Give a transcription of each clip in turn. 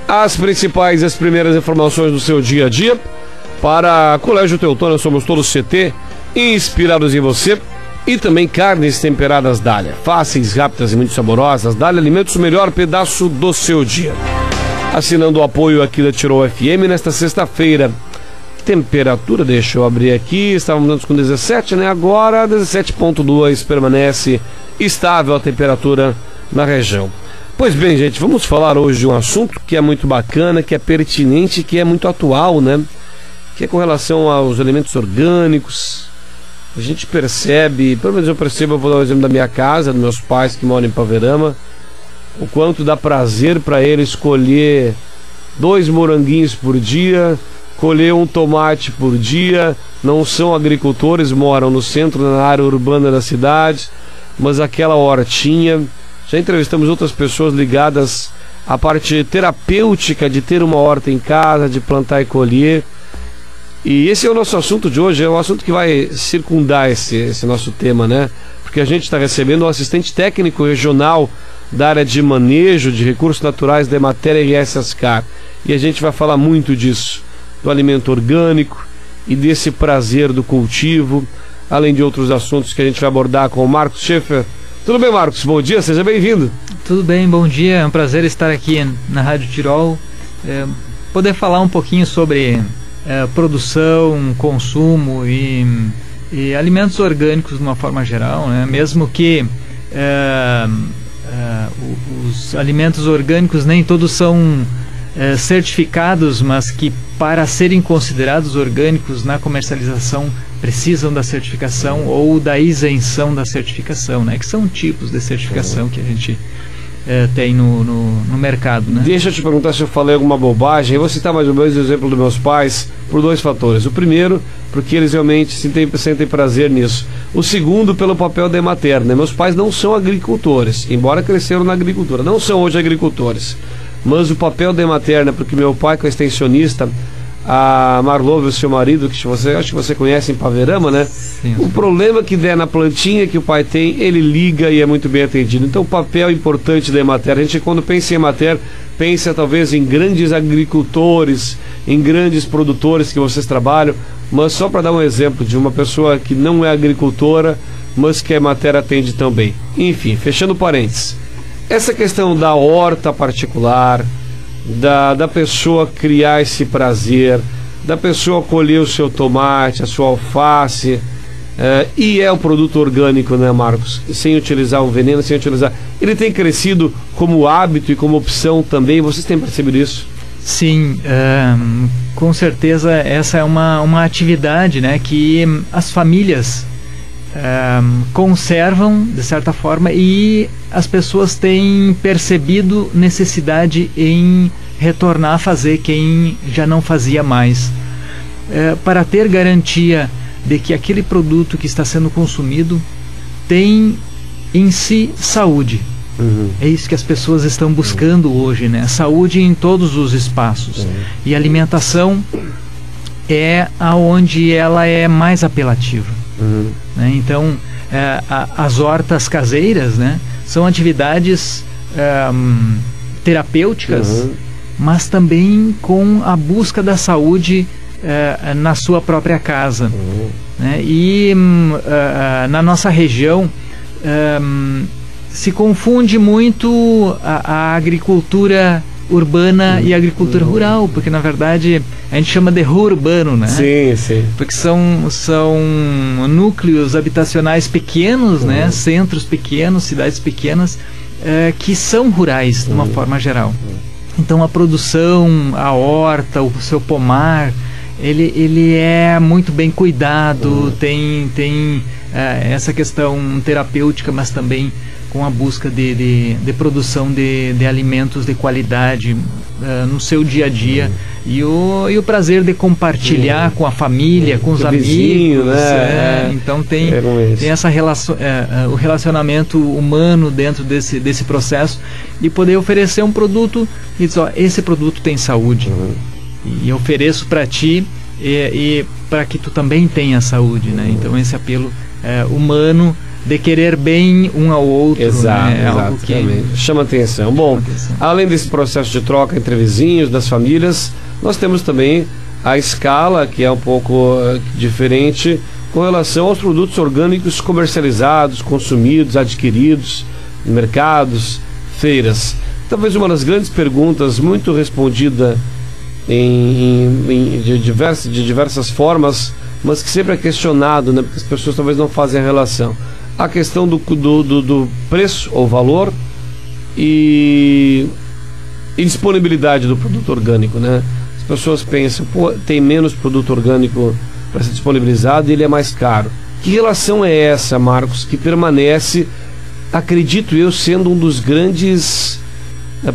As principais e as primeiras informações do seu dia a dia. Para Colégio Teutônia, somos todos CT, inspirados em você. E também carnes temperadas Dália, fáceis, rápidas e muito saborosas. Dália Alimentos, o melhor pedaço do seu dia. Assinando o apoio aqui da Tirol FM nesta sexta-feira. Temperatura, deixa eu abrir aqui, estávamos antes com 17, né? Agora 17,2, permanece estável a temperatura na região. Pois bem, gente, vamos falar hoje de um assunto que é muito bacana, que é pertinente, que é muito atual, né? Que é com relação aos alimentos orgânicos. A gente percebe, pelo menos eu percebo, eu vou dar o exemplo da minha casa, dos meus pais que moram em Paverama, o quanto dá prazer para eles colher 2 moranguinhos por dia, colher um tomate por dia. Não são agricultores, moram no centro, na área urbana da cidade, mas aquela hortinha. Já entrevistamos outras pessoas ligadas à parte terapêutica de ter uma horta em casa, de plantar e colher. E esse é o nosso assunto de hoje, é um assunto que vai circundar esse nosso tema, né? Porque a gente está recebendo um assistente técnico regional da área de manejo de recursos naturais da Emater RS Ascar. E a gente vai falar muito disso, do alimento orgânico e desse prazer do cultivo, além de outros assuntos que a gente vai abordar com o Marcos Schaefer. Tudo bem, Marcos? Bom dia, seja bem-vindo. Tudo bem, bom dia, é um prazer estar aqui na Rádio Tirol, poder falar um pouquinho sobre produção, consumo e alimentos orgânicos de uma forma geral, né? Mesmo que os alimentos orgânicos nem todos são certificados, mas que para serem considerados orgânicos na comercialização precisam da certificação ou da isenção da certificação, né? Que são tipos de certificação que a gente tem no mercado, né? Deixa eu te perguntar se eu falei alguma bobagem. Eu vou citar mais ou menos o exemplo dos meus pais por 2 fatores. O primeiro, porque eles realmente sentem prazer nisso. O segundo, pelo papel da Emater, né? Meus pais não são agricultores, embora cresceram na agricultura, não são hoje agricultores. Mas o papel da Emater, né? Porque meu pai, que é extensionista, a Marlove, o seu marido, que acho que você conhece em Paverama, né? Sim. O problema que der na plantinha que o pai tem, ele liga e é muito bem atendido. Então o papel importante da Emater, a gente quando pensa em Emater, pensa talvez em grandes agricultores, em grandes produtores que vocês trabalham, mas só para dar um exemplo de uma pessoa que não é agricultora, mas que a Emater atende também. Enfim, fechando parênteses, essa questão da horta particular, da pessoa criar esse prazer, da pessoa colher o seu tomate, a sua alface, e é o produto orgânico, né, Marcos? Sem utilizar um veneno, sem utilizar. Ele tem crescido como hábito e como opção também, vocês têm percebido isso? Sim, com certeza essa é uma atividade, né, que as famílias conservam de certa forma, e as pessoas têm percebido necessidade em retornar a fazer quem já não fazia mais, para ter garantia de que aquele produto que está sendo consumido tem em si saúde. É isso que as pessoas estão buscando hoje, né? Saúde em todos os espaços. E a alimentação é aonde ela é mais apelativa. Né? Então, as hortas caseiras, né, são atividades terapêuticas, mas também com a busca da saúde na sua própria casa. Né? E na nossa região se confunde muito a agricultura urbana e agricultura rural, porque na verdade a gente chama de urbano, né? Sim, sim. Porque são núcleos habitacionais pequenos, né? Centros pequenos, cidades pequenas, que são rurais de uma forma geral. Então a produção, a horta, o seu pomar, ele é muito bem cuidado, tem essa questão terapêutica, mas também com a busca de produção de alimentos de qualidade no seu dia a dia, e o prazer de compartilhar com a família, com os amigos, vizinho, né? Então tem essa relação, o relacionamento humano dentro desse processo, e poder oferecer um produto e dizer, ó, esse produto tem saúde, e ofereço para ti e para que tu também tenha saúde, né? Então esse apelo humano de querer bem um ao outro. Exato, né? Algo exatamente. Chama atenção. Bom, além desse processo de troca entre vizinhos, das famílias, nós temos também a escala, que é um pouco diferente com relação aos produtos orgânicos comercializados, consumidos, adquiridos em mercados, feiras. Talvez uma das grandes perguntas, muito respondida de diversas formas, mas que sempre é questionado, né, porque as pessoas talvez não fazem a relação. A questão do preço ou valor e disponibilidade do produto orgânico, né? As pessoas pensam, pô, tem menos produto orgânico para ser disponibilizado e ele é mais caro. Que relação é essa, Marcos, que permanece, acredito eu, sendo um dos grandes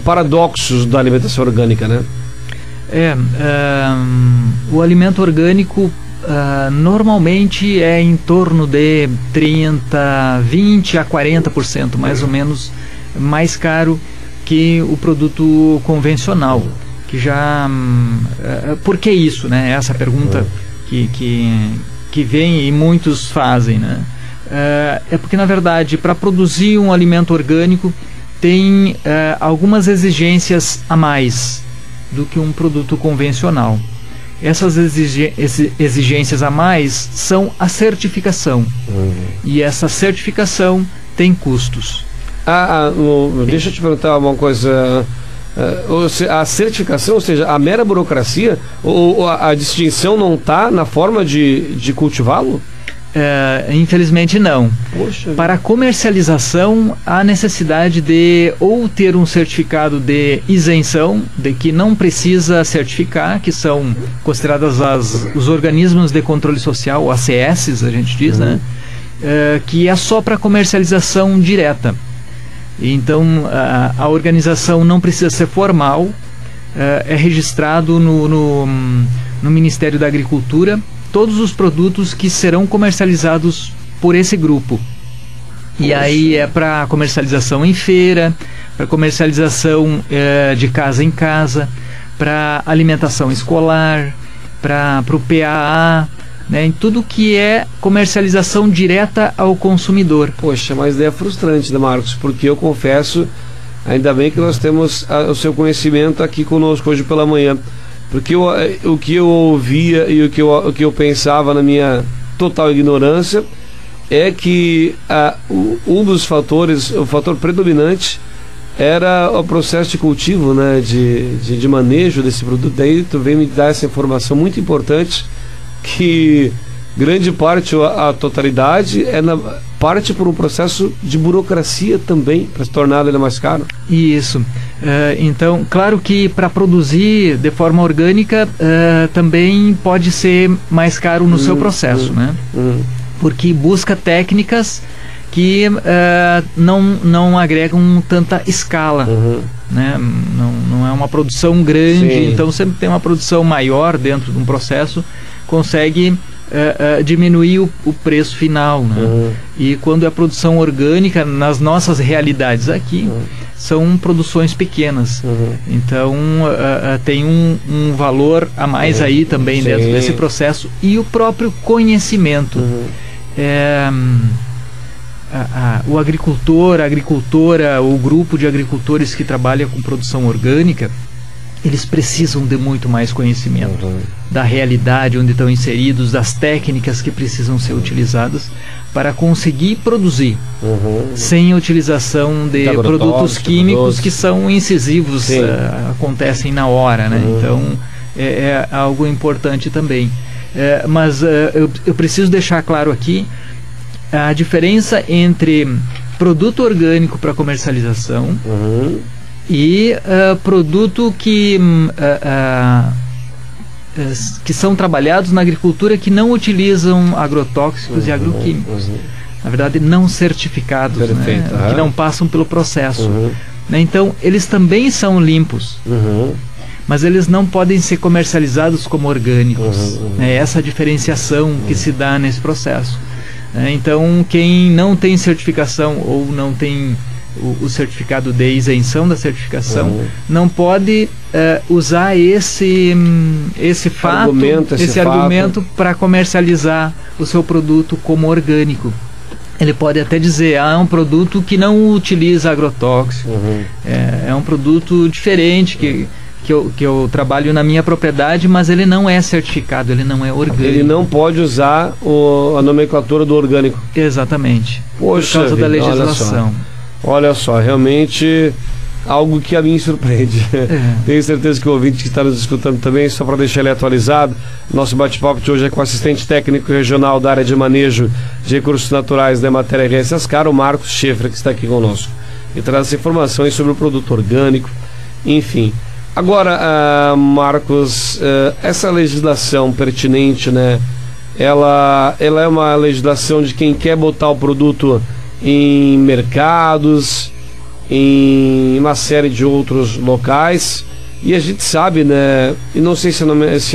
paradoxos da alimentação orgânica, né? O alimento orgânico normalmente é em torno de 20 a 40% mais ou menos mais caro que o produto convencional, que já por que isso, né? Essa pergunta que vem e muitos fazem, né? É porque na verdade para produzir um alimento orgânico tem algumas exigências a mais do que um produto convencional. Essas exigências a mais são a certificação. E essa certificação tem custos. Deixa eu te perguntar uma coisa. A certificação, ou seja, a mera burocracia, ou a distinção não está na forma de cultivá-lo? Infelizmente não. Poxa. Para a comercialização há necessidade de ou ter um certificado de isenção, de que não precisa certificar, que são consideradas os organismos de controle social, ACS, a gente diz, né? Que é só para comercialização direta. Então a organização não precisa ser formal, é registrado no Ministério da Agricultura todos os produtos que serão comercializados por esse grupo. E aí é para comercialização em feira, para comercialização de casa em casa, para alimentação escolar, para o PAA, né, em tudo que é comercialização direta ao consumidor. Poxa, mas é frustrante, né, Marcos? Porque eu confesso, ainda bem que nós temos o seu conhecimento aqui conosco hoje pela manhã. Porque o que eu ouvia e o que eu pensava na minha total ignorância é que um dos fatores, o fator predominante, era o processo de cultivo, né, de manejo desse produto. Daí tu vem me dar essa informação muito importante, que grande parte, a totalidade, parte por um processo de burocracia também, para se tornar ele mais caro. Isso. Então, claro que para produzir de forma orgânica também pode ser mais caro no seu processo, né? Porque busca técnicas que não agregam tanta escala, né? Não é uma produção grande. Sim. Então sempre tem uma produção maior dentro de um processo, consegue diminuir o preço final, né? E quando é produção orgânica, nas nossas realidades aqui, são produções pequenas. Então tem um valor a mais aí também. Sim. Dentro desse processo, e o próprio conhecimento. O agricultor, a agricultora, o grupo de agricultores que trabalha com produção orgânica, eles precisam de muito mais conhecimento da realidade onde estão inseridos, das técnicas que precisam ser utilizadas para conseguir produzir sem a utilização de produtos químicos que são incisivos, acontecem na hora, né? Então é algo importante também. Mas eu preciso deixar claro aqui a diferença entre produto orgânico para comercialização e produto que são trabalhados na agricultura que não utilizam agrotóxicos e agroquímicos. Na verdade, não certificados, né? Que não passam pelo processo. Então, eles também são limpos, mas eles não podem ser comercializados como orgânicos. É essa a diferenciação que se dá nesse processo. Então, quem não tem certificação ou não tem o certificado de isenção da certificação, não pode usar esse argumento para comercializar o seu produto como orgânico. ele pode até dizer, é um produto que não utiliza agrotóxico, é um produto diferente que eu trabalho na minha propriedade, mas ele não é certificado, ele não é orgânico. Ele não pode usar a nomenclatura do orgânico. Exatamente. Poxa, por causa da legislação. Olha só, realmente algo que a mim surpreende. Tenho certeza que o ouvinte que está nos escutando também, só para deixar ele atualizado, nosso bate-papo de hoje é com o assistente técnico regional da área de manejo de recursos naturais da Emater RS Ascar, o Marcos Schaeffer, que está aqui conosco. E traz as informações sobre o produto orgânico, enfim. Agora, Marcos, essa legislação pertinente, né? Ela é uma legislação de quem quer botar o produto em mercados, em uma série de outros locais, e a gente sabe, né? E não sei se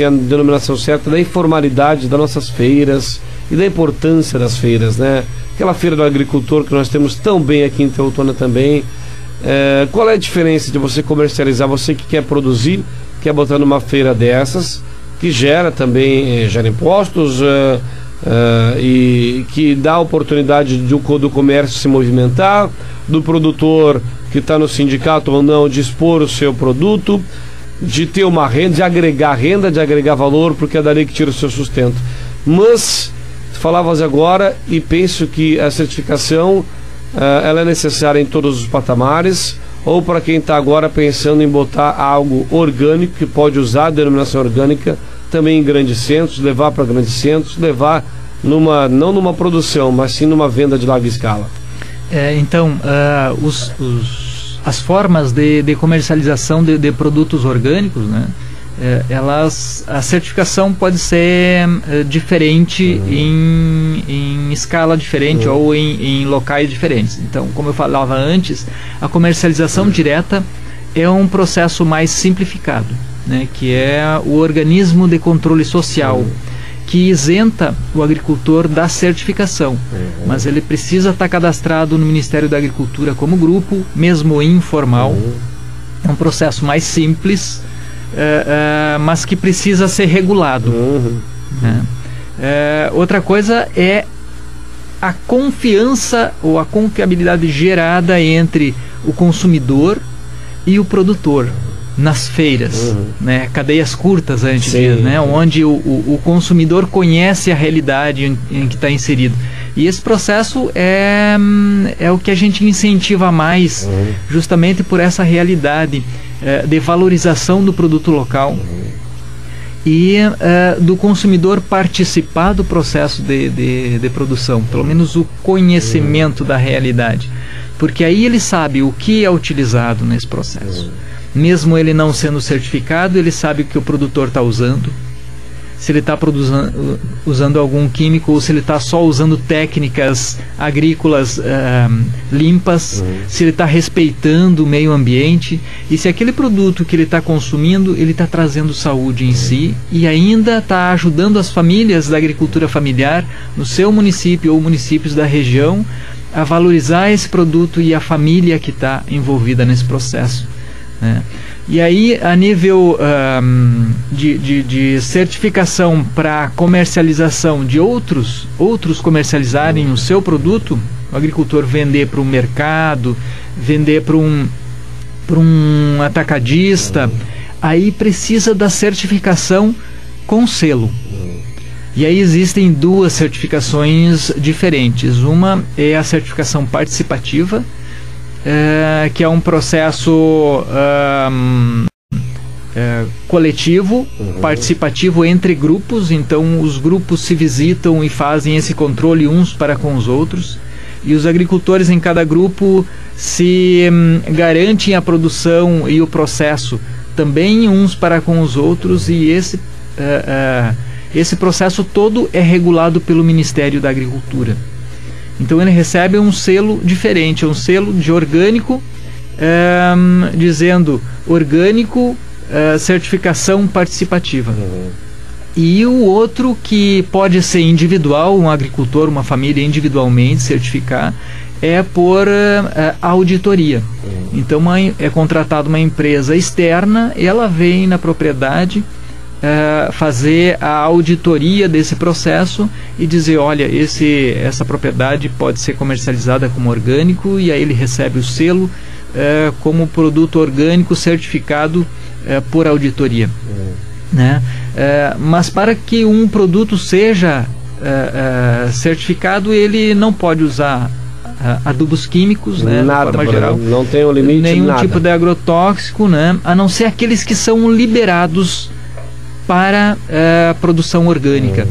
é a denominação certa, da informalidade das nossas feiras e da importância das feiras, né? Aquela feira do agricultor que nós temos tão bem aqui em Teutônia também. Qual é a diferença de você comercializar, você que quer produzir, quer botar numa feira dessas, que gera também gera impostos e que dá a oportunidade do comércio se movimentar, do produtor que está no sindicato ou não de expor o seu produto, de ter uma renda, de agregar valor, porque é dali que tira o seu sustento. Mas falavas agora, e penso que a certificação ela é necessária em todos os patamares, ou para quem está agora pensando em botar algo orgânico, que pode usar a denominação orgânica também em grandes centros, levar para grandes centros, levar não numa produção, mas sim numa venda de larga escala. Então, as formas de comercialização de produtos orgânicos, né? A certificação pode ser diferente em escala diferente ou em locais diferentes. Então, como eu falava antes, a comercialização direta é um processo mais simplificado, né, que é o organismo de controle social, que isenta o agricultor da certificação, mas ele precisa estar cadastrado no Ministério da Agricultura como grupo, mesmo informal. É um processo mais simples, mas que precisa ser regulado. Outra coisa é a confiança ou a confiabilidade gerada entre o consumidor e o produtor nas feiras, né? Cadeias curtas, a gente diz, né? Onde o consumidor conhece a realidade em que está inserido. E esse processo é o que a gente incentiva mais, justamente por essa realidade de valorização do produto local e do consumidor participar do processo de produção, pelo menos o conhecimento da realidade, porque aí ele sabe o que é utilizado nesse processo. Mesmo ele não sendo certificado, ele sabe o que o produtor está usando, se ele está usando algum químico ou se ele está só usando técnicas agrícolas limpas, se ele está respeitando o meio ambiente e se aquele produto que ele está consumindo, ele está trazendo saúde em si e ainda está ajudando as famílias da agricultura familiar no seu município ou municípios da região a valorizar esse produto e a família que está envolvida nesse processo, né? E aí, a nível de certificação para comercialização de outros comercializarem o seu produto, o agricultor vender para um mercado, vender para um atacadista, aí precisa da certificação com selo. E aí existem duas certificações diferentes. Uma é a certificação participativa, que é um processo coletivo, participativo entre grupos. Então os grupos se visitam e fazem esse controle uns para com os outros, e os agricultores em cada grupo se garantem a produção e o processo também uns para com os outros, e esse processo todo é regulado pelo Ministério da Agricultura. Então ele recebe um selo diferente, um selo de orgânico, dizendo orgânico, certificação participativa. E o outro, que pode ser individual, um agricultor, uma família individualmente certificar, é por auditoria. Então é contratada uma empresa externa, ela vem na propriedade, fazer a auditoria desse processo e dizer, olha, essa propriedade pode ser comercializada como orgânico, e aí ele recebe o selo como produto orgânico certificado por auditoria. Né? Mas para que um produto seja certificado, ele não pode usar adubos químicos, né, nada, de forma geral, não tem um limite, nenhum nada. tipo de agrotóxico, né, a não ser aqueles que são liberados para produção orgânica.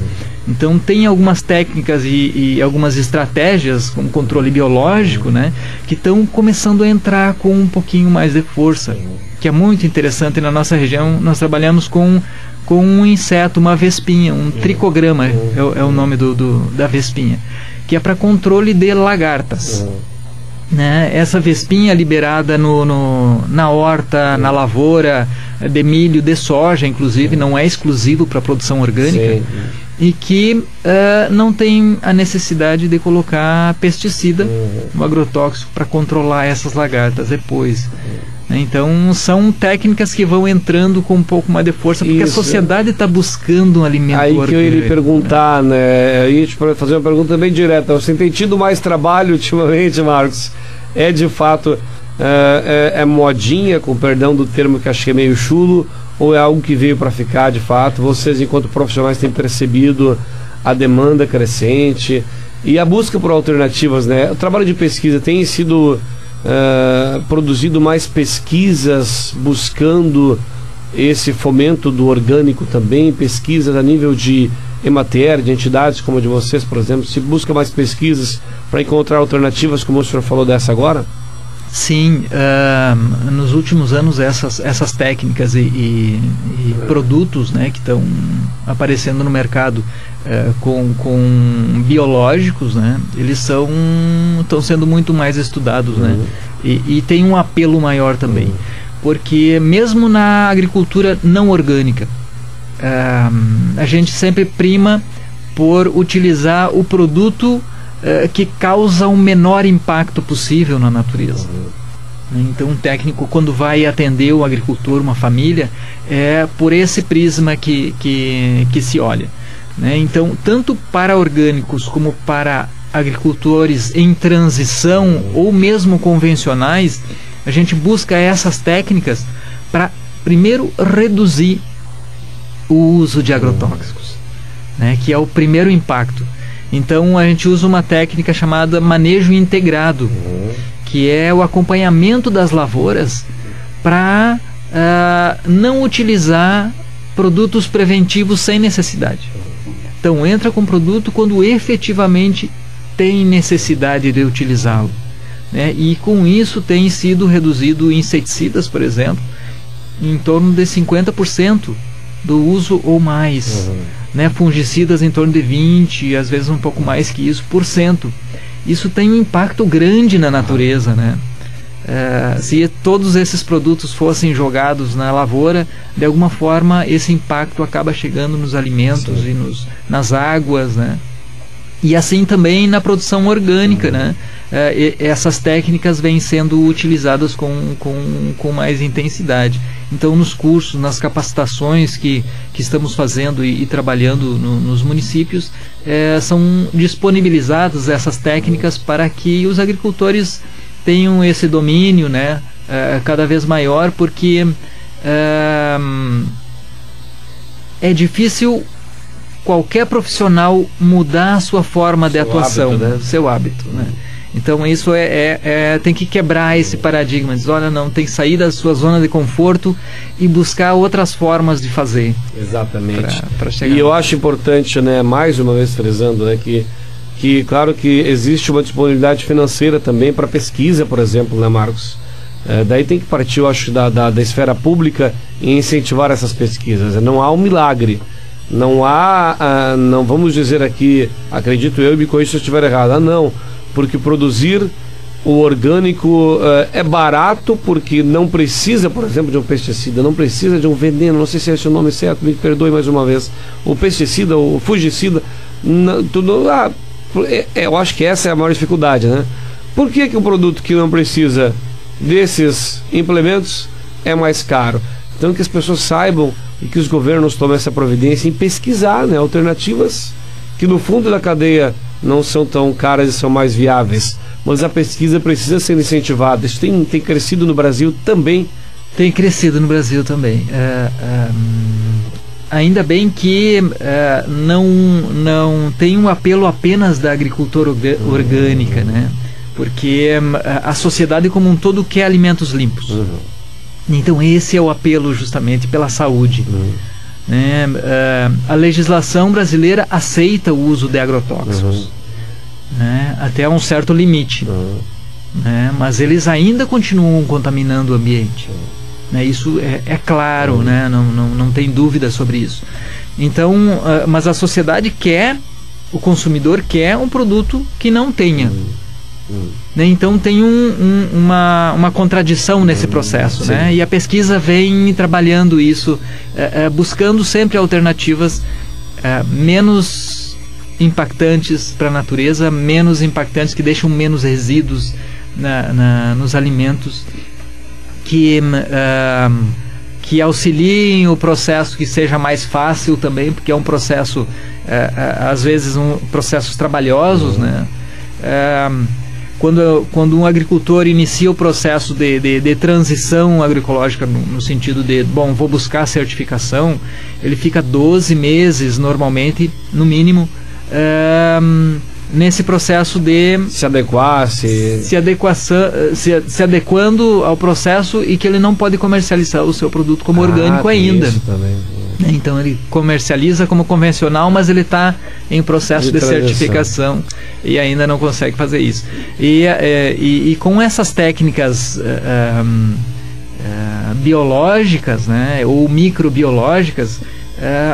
Então tem algumas técnicas e algumas estratégias, como controle biológico, né, que estão começando a entrar com um pouquinho mais de força, que é muito interessante. Na nossa região nós trabalhamos com um inseto, uma vespinha, um tricograma é o nome da vespinha, que é para controle de lagartas. Né? Essa vespinha liberada na horta, na lavoura de milho, de soja, inclusive, não é exclusivo para a produção orgânica. Sim. E que não tem a necessidade de colocar pesticida, um agrotóxico, para controlar essas lagartas depois. Então são técnicas que vão entrando com um pouco mais de força, porque a sociedade está buscando um alimento orgânico. Aí que eu ia lhe perguntar, né? Eu ia te fazer uma pergunta bem direta. Você tem tido mais trabalho ultimamente, Marcos? É de fato modinha, com perdão do termo que achei meio chulo, ou é algo que veio para ficar de fato? Vocês, enquanto profissionais, têm percebido a demanda crescente e a busca por alternativas, né? O trabalho de pesquisa tem sido produzido mais pesquisas buscando esse fomento do orgânico também, pesquisas a nível de Emater, de entidades como a de vocês, por exemplo, se busca mais pesquisas para encontrar alternativas, como o senhor falou dessa agora? Sim, nos últimos anos essas técnicas e produtos, né, que estão aparecendo no mercado com biológicos, né, eles estão sendo muito mais estudados, né, e tem um apelo maior também, porque mesmo na agricultura não orgânica, a gente sempre prima por utilizar o produto que causa o menor impacto possível na natureza. Então um técnico, quando vai atender um agricultor, uma família, é por esse prisma que se olha, né? Então, tanto para orgânicos como para agricultores em transição ou mesmo convencionais, a gente busca essas técnicas para primeiro reduzir o uso de agrotóxicos, né, que é o primeiro impacto. Então a gente usa uma técnica chamada manejo integrado, que é o acompanhamento das lavouras para não utilizar produtos preventivos sem necessidade. Então entra com produto quando efetivamente tem necessidade de utilizá-lo, né? E com isso tem sido reduzido inseticidas, por exemplo, em torno de 50% do uso ou mais, né? Fungicidas em torno de 20%, às vezes um pouco mais que isso, por cento. Isso tem um impacto grande na natureza, né? Se todos esses produtos fossem jogados na lavoura, de alguma forma esse impacto acaba chegando nos alimentos e nas águas, né? E assim também na produção orgânica, né? Essas técnicas vêm sendo utilizadas com mais intensidade. Então, nos cursos, nas capacitações que estamos fazendo e trabalhando nos municípios, são disponibilizadas essas técnicas para que os agricultores tenham esse domínio, né, cada vez maior, porque é difícil qualquer profissional mudar a sua forma de atuação, hábito, né? Seu hábito, né? Então isso tem que quebrar esse paradigma, dizer, olha, não, tem que sair da sua zona de conforto e buscar outras formas de fazer. Exatamente. Pra chegar. E eu acho importante, né, mais uma vez frisando, né, que claro que existe uma disponibilidade financeira também para pesquisa, por exemplo, né, Marcos? Daí tem que partir, eu acho, da esfera pública e incentivar essas pesquisas. Não há um milagre. Não há, não vamos dizer aqui, acredito eu, e me corrija se eu estiver errado, não, porque produzir o orgânico é barato, porque não precisa, por exemplo, de um pesticida, não precisa de um veneno, não sei se é esse o nome certo, me perdoe mais uma vez, o pesticida, o fungicida, eu acho que essa é a maior dificuldade, né? Por que um produto que não precisa desses implementos é mais caro? Então que as pessoas saibam e que os governos tomem essa providência em pesquisar, né, alternativas que no fundo da cadeia não são tão caras e são mais viáveis. Mas a pesquisa precisa ser incentivada. Isso tem crescido no Brasil também. Tem crescido no Brasil também. Ainda bem que não tem um apelo apenas da agricultura orgânica, né? Porque a sociedade como um todo quer alimentos limpos. Então esse é o apelo justamente pela saúde. Né? A legislação brasileira aceita o uso de agrotóxicos, né? Até um certo limite, né? Mas eles ainda continuam contaminando o ambiente, né? Isso é claro, né? Não tem dúvida sobre isso. Então, mas a sociedade quer, o consumidor quer um produto que não tenha. Né? Então tem uma contradição nesse processo, né? E a pesquisa vem trabalhando isso, buscando sempre alternativas menos impactantes para a natureza, menos impactantes, que deixam menos resíduos nos alimentos, que auxiliem o processo, que seja mais fácil também, porque é um processo, às vezes, processos trabalhosos, né? Quando um agricultor inicia o processo de transição agroecológica, no sentido de, vou buscar a certificação, ele fica 12 meses, normalmente, no mínimo, nesse processo de se adequar, se adequando ao processo, e que ele não pode comercializar o seu produto como orgânico ainda. Isso também. Então ele comercializa como convencional, mas ele está em processo de certificação e ainda não consegue fazer isso. E com essas técnicas biológicas, né, ou microbiológicas,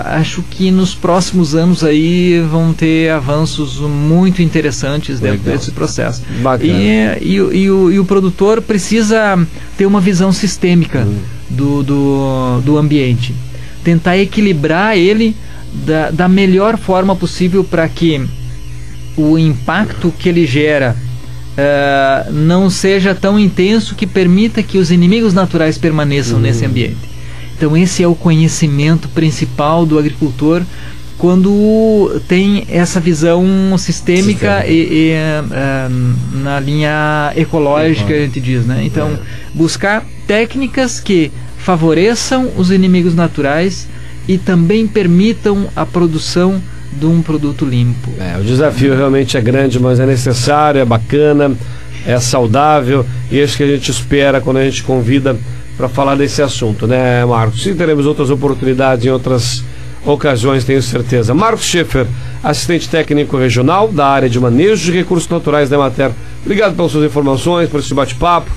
acho que nos próximos anos aí vão ter avanços muito interessantes dentro desse processo. Bacana. E o produtor precisa ter uma visão sistêmica do ambiente, tentar equilibrar ele da melhor forma possível, para que o impacto que ele gera não seja tão intenso, que permita que os inimigos naturais permaneçam nesse ambiente. Então esse é o conhecimento principal do agricultor, quando tem essa visão sistêmica e na linha ecológica, a gente diz, né? Então buscar técnicas que favoreçam os inimigos naturais e também permitam a produção de um produto limpo. O desafio realmente é grande, mas é necessário, é bacana, é saudável, e é isso que a gente espera quando a gente convida para falar desse assunto, né, Marcos? E teremos outras oportunidades em outras ocasiões, tenho certeza. Marcos Schaefer, assistente técnico regional da área de manejo de recursos naturais da Emater. Obrigado pelas suas informações, por esse bate-papo,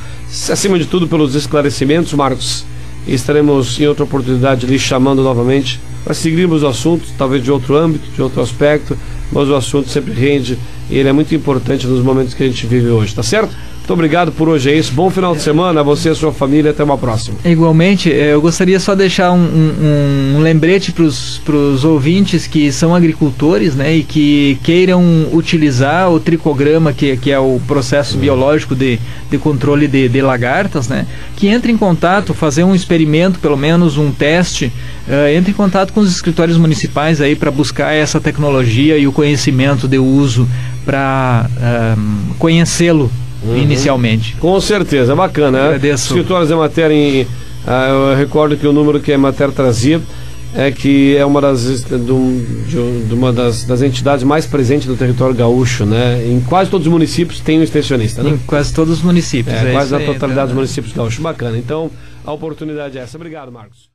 acima de tudo pelos esclarecimentos, Marcos. E estaremos em outra oportunidade lhe chamando novamente para seguirmos o assunto, talvez de outro âmbito, de outro aspecto, mas o assunto sempre rende e ele é muito importante nos momentos que a gente vive hoje, tá certo? Muito obrigado por hoje, é isso. Bom final de semana a você e a sua família. Até uma próxima. Igualmente, eu gostaria só de deixar um lembrete para os ouvintes que são agricultores, né, e que queiram utilizar o tricograma, que é o processo biológico de controle de lagartas, né, que entre em contato, fazer um experimento, pelo menos um teste, entre em contato com os escritórios municipais aí para buscar essa tecnologia e o conhecimento de uso, para conhecê-lo inicialmente. Com certeza, bacana. Agradeço. Escritórios da Emater, eu recordo que o número que a Emater trazia é que é uma das entidades mais presentes do território gaúcho, né? Em quase todos os municípios tem um extensionista, né? Em quase todos os municípios. Quase a totalidade dos municípios gaúchos. Bacana. Então, a oportunidade é essa. Obrigado, Marcos.